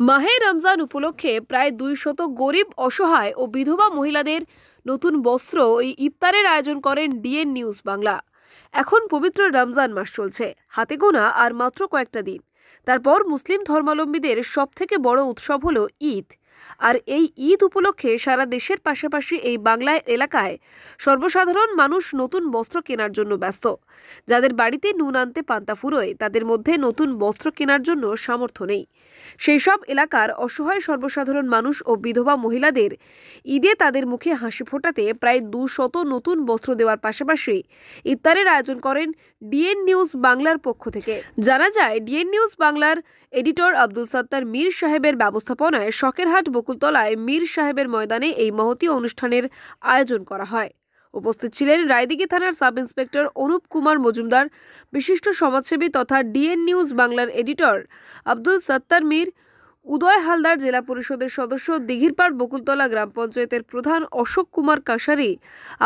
মাহে রমজান উপলক্ষে প্রায় 200 গরিব অসহায় ও বিধবা মহিলাদের নতুন বস্ত্র এই ইফতারের আয়োজন করেন ডিএন নিউজ বাংলা। এখন পবিত্র রমজান মাস চলছে, হাতে গোনা আর মাত্র কয়েকটা দিন। তারপর মুসলিম ধর্মাবলম্বীদের সবথেকে বড় উৎসব হলো ঈদ। আর এই ঈদ উপলক্ষে সারা দেশের পাশাপাশি এই বাংলায় এলাকায় সর্বসাধারণ মানুষ নতুন বস্ত্র কেনার জন্য ব্যস্ত। যাদের বাড়িতে নুন আনতে পান্তা ফুরোয়, তাদের মধ্যে নতুন বস্ত্র কেনার জন্য সামর্থ্য নেই। সেই সব এলাকার অসহায় সর্বসাধারণ মানুষ ও বিধবা মহিলাদের ঈদে তাদের মুখে হাসি ফোটাতে প্রায় 200 নতুন বস্ত্র দেওয়ার পাশাপাশি ইফতারের আয়োজন করেন ডিএন নিউজ বাংলার পক্ষ থেকে। জানা যায়, ডিএন নিউজ বাংলার এডিটর আব্দুল সত্তার মীর সাহেবের ব্যবস্থাপনায় শখেরহাট বকুলতলায় মীর সাহেবের ময়দানে এই মহতী অনুষ্ঠানের আয়োজন করা হয়। উপস্থিত ছিলেন রায়দিঘি থানার সাব ইন্সপেক্টর অনুপ কুমার মজুমদার, বিশিষ্ট সমাজসেবী তথা ডিএন নিউজ বাংলার এডিটর আব্দুল সত্তার মীর, উদয় হালদার, জেলা পরিষদের সদস্য, দিঘিরপাড় বকুলতলা গ্রাম পঞ্চায়েতের প্রধান অশোক কুমার কাশারি,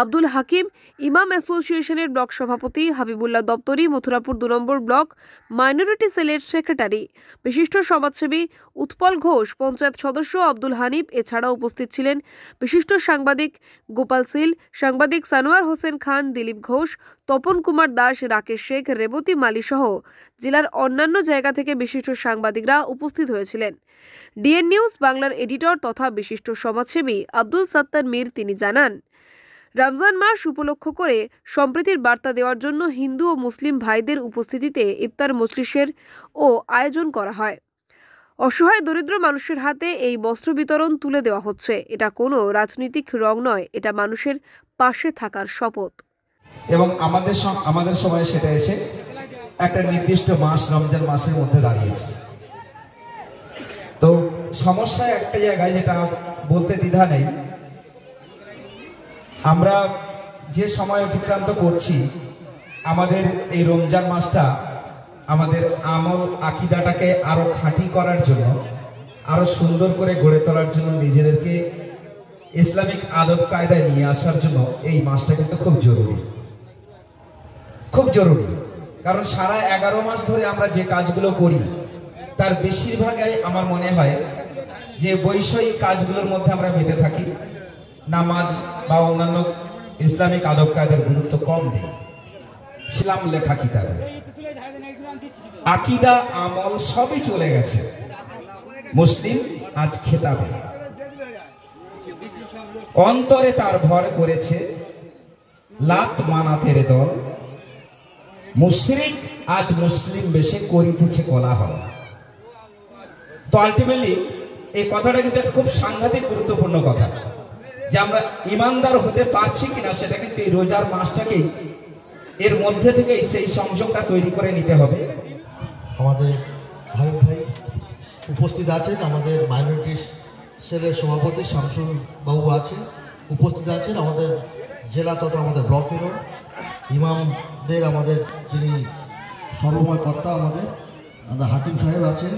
আব্দুল হাকিম, ইমাম অ্যাসোসিয়েশনের ব্লক সভাপতি হাবিবুল্লাহ দপ্তরি, মথুরাপুর 2 নম্বর ব্লক মাইনরিটি সেলের সেক্রেটারি, বিশিষ্ট সমাজসেবী উৎপল ঘোষ, পঞ্চায়েত সদস্য আব্দুল হানিফ। এছাড়াও উপস্থিত ছিলেন বিশিষ্ট সাংবাদিক গোপাল সিল, সাংবাদিক সানোয়ার হোসেন খান, দিলীপ ঘোষ, তপন কুমার দাস, রাকেশ শেখ, রেবতী মালি সহ জেলার অন্যান্য জায়গা থেকে বিশিষ্ট সাংবাদিকরা উপস্থিত হয়েছিলেন। ডিএন নিউজ বাংলার এডিটর তথা বিশিষ্ট সমাজসেবী আব্দুল সত্তার মীর তিনি জানান, রমজান মাস উপলক্ষ করে সম্প্রীতির বার্তা দেওয়ার জন্য হিন্দু ও মুসলিম ভাইদের উপস্থিতিতে ইফতার মজলিসের ও আয়োজন করা হয়। অসহায় দরিদ্র মানুষের হাতে এই বস্ত্র বিতরণ তুলে দেওয়া হচ্ছে। এটা কোনো রাজনৈতিক রং নয়, এটা মানুষের পাশে থাকার শপথ। এবং আমাদের সময় সেটা এসে একটা নির্দিষ্ট মাস, রমজান মাসের মধ্যে দাঁড়িয়েছে। তো সমস্যা একটা জায়গায়, যেটা বলতে দ্বিধা নেই, আমরা যে সময় অতিক্রান্ত করছি, আমাদের এই রমজান মাসটা আমাদের আমল আকীদাটাকে আরো খাঁটি করার জন্য, আরো সুন্দর করে গড়ে তোলার জন্য, নিজেদেরকে ইসলামিক আদব কায়দায় নিয়ে আসার জন্য এই মাসটা কিন্তু খুব জরুরি, খুব জরুরি। কারণ সারা 11 মাস ধরে আমরা যে কাজগুলো করি, তার বেশিরভাগই আমার মনে হয় যে বৈষয়িক কাজগুলোর মধ্যে আমরা মেতে থাকি। নামাজ বা অন্যান্য ইসলামিক আদব কায়দার গুরুত্ব কম নেই। ইসলাম লেখা কিতাবে আকীদা আমল সবই চলে গেছে, মুসলিম আজ খেতাবে। অন্তরে তার ভর করেছে লাত মানাতের দল, মুশরিক আজ মুসলিম বেশে করিতেছে কোলাহল। তো আলটিমেটলি এই কথাটা কিন্তু একটা খুব সাংঘাতিক গুরুত্বপূর্ণ কথা, যে আমরা ইমানদার হতে পারছি কিনা সেটা কিন্তু এই রোজার মাসটাকেই, এর মধ্যে থেকে সেই সংযোগটা তৈরি করে নিতে হবে। আমাদের হাবিব ভাই উপস্থিত আছেন, আমাদের মাইনরিটি সেলের সভাপতি শামসুল বাবু আছে, উপস্থিত আছেন আমাদের জেলা তথা আমাদের ব্লকেরও ইমামদের, আমাদের যিনি সর্বময় কর্তা আমাদের হাকিম সাহেব আছেন,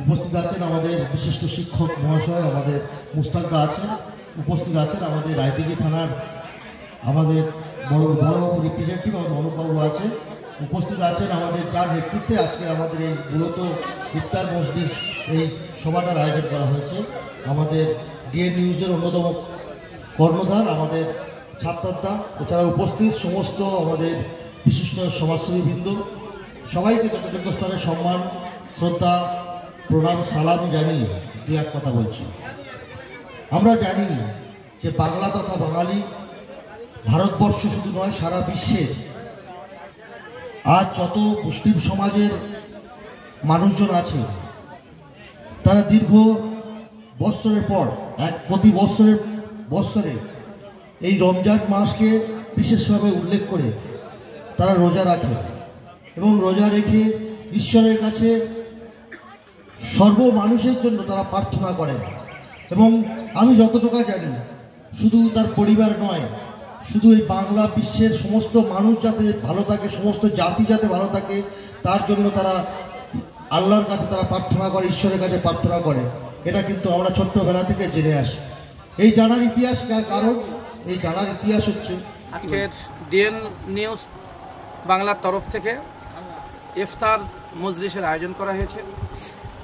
উপস্থিত আছেন আমাদের বিশিষ্ট শিক্ষক মহাশয় আমাদের মুস্তাকদা আছেন, উপস্থিত আছেন আমাদের রায়দিঘি থানার আমাদের বড়বাবু রিপ্রেজেন্টেটিভ আমাদের অনুপবাবু আছে, উপস্থিত আছেন আমাদের যার নেতৃত্বে আজকে আমাদের এই মূলত ইফতার মজলিস এই সভাটার আয়োজন করা হয়েছে, আমাদের ডিএন নিউজের অন্যতম কর্ণধার আমাদের ছাত্রদা, এছাড়া উপস্থিত সমস্ত আমাদের বিশিষ্ট সমাজসেবীবৃন্দ, সবাইকে যথাযোগ্য স্তরে সম্মান, শ্রদ্ধা, প্রণাম, সালাম জানিয়ে দু এক কথা বলছি। আমরা জানি যে বাংলা তথা বাঙালি, ভারতবর্ষ শুধু নয় সারা বিশ্বের আজ যত মুসলিম সমাজের মানুষজন আছে, তারা দীর্ঘ বৎসরের পর প্রতি বৎসরে এই রমজান মাসকে বিশেষভাবে উল্লেখ করে তারা রোজা রাখে এবং রোজা রেখে ঈশ্বরের কাছে সর্ব মানুষের জন্য তারা প্রার্থনা করেন। এবং আমি যতটুকু জানি, শুধু তার পরিবার নয়, শুধু এই বাংলা বিশ্বের সমস্ত মানুষ যাতে ভালো থাকে, সমস্ত জাতি যাতে ভালো থাকে, তার জন্য তারা আল্লাহর কাছে তারা প্রার্থনা করে, ঈশ্বরের কাছে প্রার্থনা করে। এটা কিন্তু আমরা ছোট্টবেলা থেকে জেনে আসি। এই জানার ইতিহাস কারণ, এই জানার ইতিহাস হচ্ছে আজকের ডিএন নিউজ বাংলার তরফ থেকে ইফতার মজলিসের আয়োজন করা হয়েছে।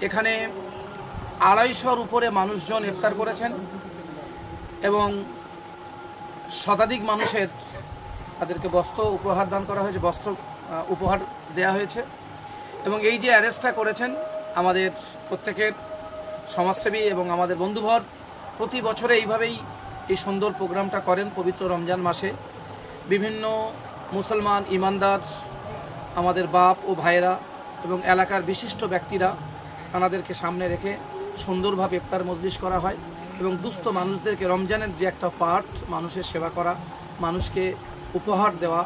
এখানে 250-র উপরে মানুষজন ইফতার করেছেন এবং শতাধিক মানুষের তাদেরকে বস্ত্র উপহার দান করা হয়েছে, বস্ত্র উপহার দেয়া হয়েছে। এবং এই যে অ্যারেস্টটা করেছেন আমাদের প্রত্যেকের সমাজসেবী এবং আমাদের বন্ধুবর প্রতি বছরে এইভাবেই এই সুন্দর প্রোগ্রামটা করেন পবিত্র রমজান মাসে। বিভিন্ন মুসলমান ইমানদার আমাদের বাপ ও ভাইয়েরা এবং এলাকার বিশিষ্ট ব্যক্তিরা তাঁদেরকে সামনে রেখে সুন্দরভাবে ইফতার মজলিস করা হয় এবং দুস্থ মানুষদেরকে রমজানের যে একটা পার্ট মানুষের সেবা করা, মানুষকে উপহার দেওয়া,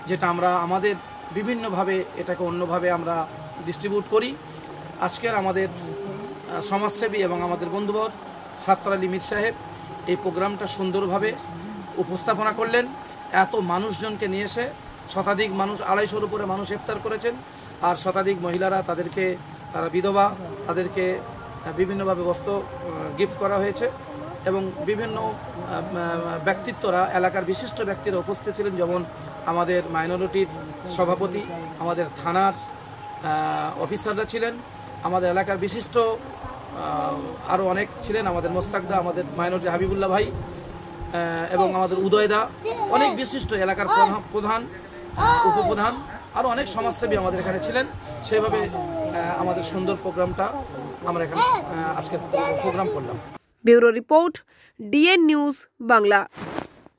যেটা আমরা আমাদের বিভিন্নভাবে এটাকে অন্যভাবে আমরা ডিস্ট্রিবিউট করি। আজকের আমাদের সমাজসেবী এবং আমাদের বন্ধুবর সাত্তার আলী মীর সাহেব এই প্রোগ্রামটা সুন্দরভাবে উপস্থাপনা করলেন। এত মানুষজনকে নিয়ে এসে শতাধিক মানুষ, 250-র উপরে মানুষ ইফতার করেছেন। আর শতাধিক মহিলারা তারা বিধবা, তাদেরকে বিভিন্নভাবে বস্ত্র গিফট করা হয়েছে এবং বিভিন্ন ব্যক্তিত্বরা, এলাকার বিশিষ্ট ব্যক্তিরা উপস্থিত ছিলেন, যেমন আমাদের মাইনরিটির সভাপতি, আমাদের থানার অফিসাররা ছিলেন, আমাদের এলাকার বিশিষ্ট আরও অনেক ছিলেন, আমাদের মোস্তাকদা, আমাদের মাইনরিটি হাবিবুল্লাহ ভাই এবং আমাদের উদয়দা, অনেক বিশিষ্ট এলাকার প্রধান, উপপ্রধান, আরও অনেক সমাজসেবী আমাদের এখানে ছিলেন। সেভাবে আমাদের সুন্দর প্রোগ্রামটা আমরা এখানে আজকের প্রোগ্রাম করলাম। Bureau report, DN news Bangla.